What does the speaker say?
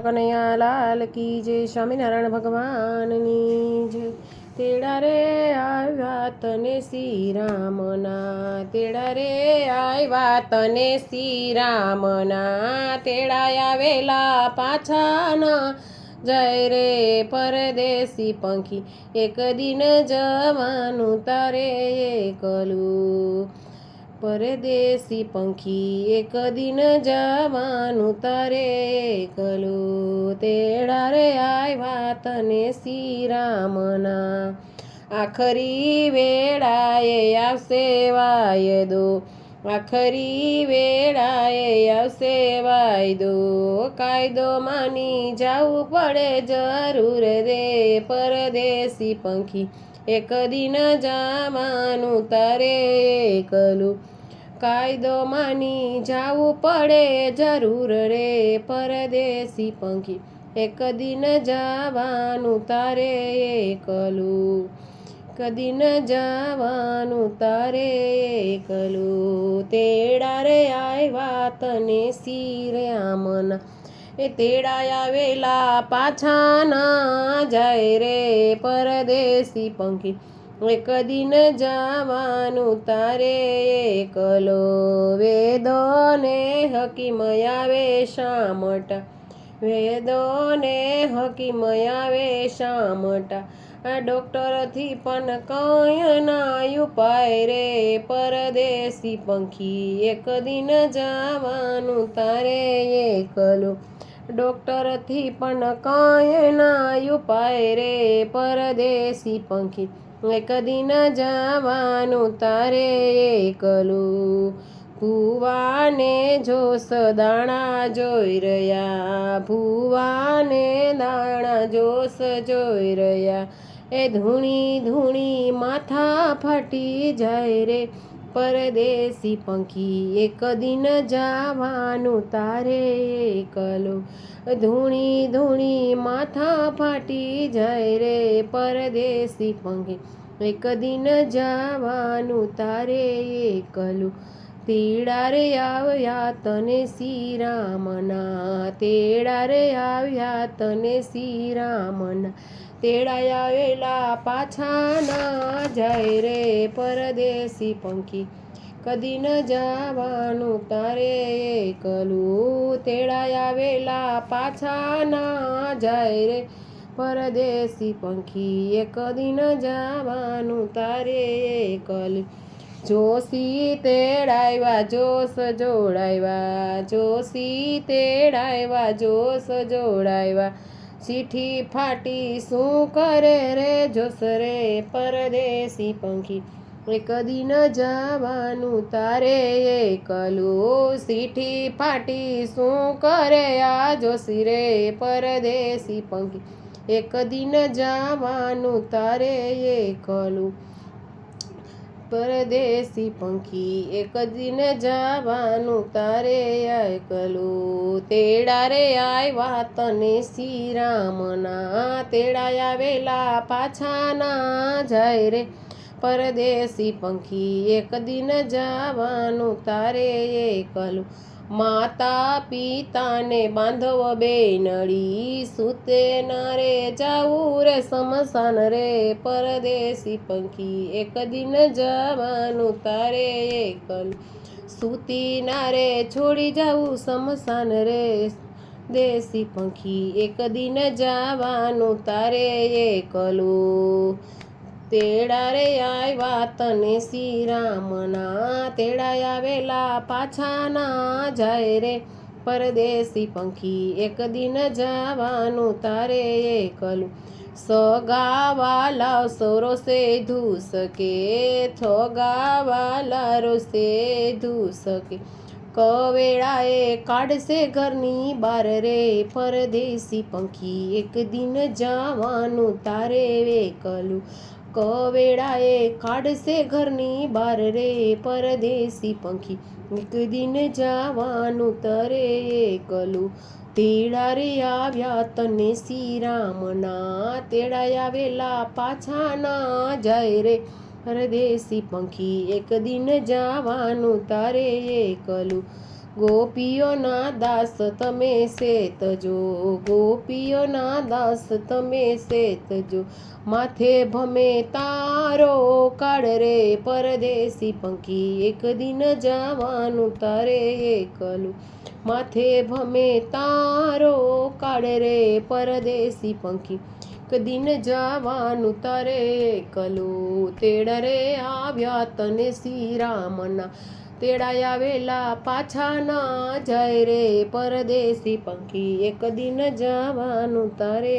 કનૈયા લાલ કી જય, સ્વામિનારાયણ ભગવાનની જય। તેડા રે આવ્યા તને શ્રી રામના, તેડા રે આવ્યા તને શ્રી રામના, તેડા આવેલા પાછા ના જાય રે પરદેશી પંખી, એક દિન જવાનું તારે એકલું। પરદેશી પંખી એક દિન જવાનું તારે એકલું, તેડા રે આવ્યા તને શ્રી રામના, આખરી વેળાએ આવશે વાયદો, આખરી વેળાએ આવશે વાયદો, કાયદો માની જાવું પડે જરૂર રે પરદેશી પંખી, એક દિન જવાનું તારે એકલું, કાયદો માની જાવું પડે જરૂર રે પરદેશી પંખી, એક દિન જવાનું તારે એકલું, કદીન જવાનું તારે એકલું। તેડા રે આવ્યા તને શ્રી રામના, એ તેડા આવેલા પાછા ના જાય રે પરદેશી પંખી, એક દિન જવાનું તારે એકલો। વેદોને હકીમ આવે શામટા, વેદોને હકીમ આવે શામટા, આ ડૉક્ટરથી પણ કંઈ ના ઉપાય રે પરદેશી પંખી, એક દિન જવાનું તારે એકલું, ડૉક્ટરથી પણ કંઈ ના ઉપાય રે પરદેશી પંખી, એક દિન જવાનું તારે એકલું। ભુવાને જોશ દાણા જોઈ રહ્યા, ભુવાને દાણા જોશ જોઈ રહ્યા, એ ધૂણી ધૂણી માથા ફાટી જાય રે પરદેશી પંખી, એક દિન જવાનું તારે એકલું, ધૂણી ધૂણી માથા ફાટી જાય રે પરદેશી પંખી, એક દિન જવાનું તારે એકલું। તેડા રે આવ્યા તને શ્રી રામના, તેડા રે આવ્યા તને શ્રી રામના, તેડા આવેલા પાછા ના જાય રે પરદેશી પંખી, કદી ન જવાનું તારે એકલું, તેડા આવેલા પાછા ના જાય રે પરદેશી પંખી, એક દિન જવાનું તારે એકલું। જોશી તેડાવ્યા જોશ જોડાવ્યા, જોશી તેડાવ્યા જોશ જોડાવ્યા, ચીઠી ફાટી શું કરે રે જોશ રે પરદેશી પંખી, એક દિન જવાનું તારે એકલું, ચીઠી ફાટી શું કરે આ જોશી રે પરદેશી પંખી, એક દિન જવાનું તારે એકલું, પરદેશી પંખી, એક દિન જવાનું તારે એકલું। તેડા રે આવ્યા તને શ્રી રામના, તેડા આવેલા પાછા ના જાય રે પરદેશી પંખી, એક દિન જવાનું તારે એકલું। માતા પિતાને બાંધવ બેનડી, સૂતે ન રે જાવું રે સ્મશાન રે પરદેશી પંખી, એક દિન જવાનું તારે એકલું, સૂતી ના રે છોડી જાવું સ્મશાન રે દેશી પંખી, એક દિન જવાનું તારે એકલું। તેડા રે આવ્યા તને શ્રી રામના, તેડા આવેલા પાછા ના જાય રે પરદેશી પંખી, એક દિન જવાનું તારે એકલું। સગાવાલા રોષે ધૂસકે, સગાવાલા રોષે ધૂસકે, કવેળાએ કાઢશે ઘરની બાર રે પરદેશી પંખી, એક દિન જવાનું તારે એકલું, કવેળાએ કાઢશે ઘરની બાર રે પરદેશી પંખી, એક દિન જવાનું તારે એકલું। તેડા રે આવ્યા તને શ્રી રામના, તેડા આવેલા પાછા ના જાય રે પરદેશી પંખી, એક દિન જવાનું તારે એકલું, ગોપીઓના દાસ તમે સેતજો, ગોપીઓના દાસ તમે સેતજો, માથે ભમે તારો કાળ રે પરદેશી પંખી, એક દિન જવાનું તારે એકલું, માથે ભમે તારો કાળ રે પરદેશી પંખી, એક દિન જવાનું તારે એકલું. તેડા રે આવ્યા તને શ્રી રામના, તેડાયા વેલા પાછા ના જાય રે પરદેશી પંખી, એક દિન જવાનું તારે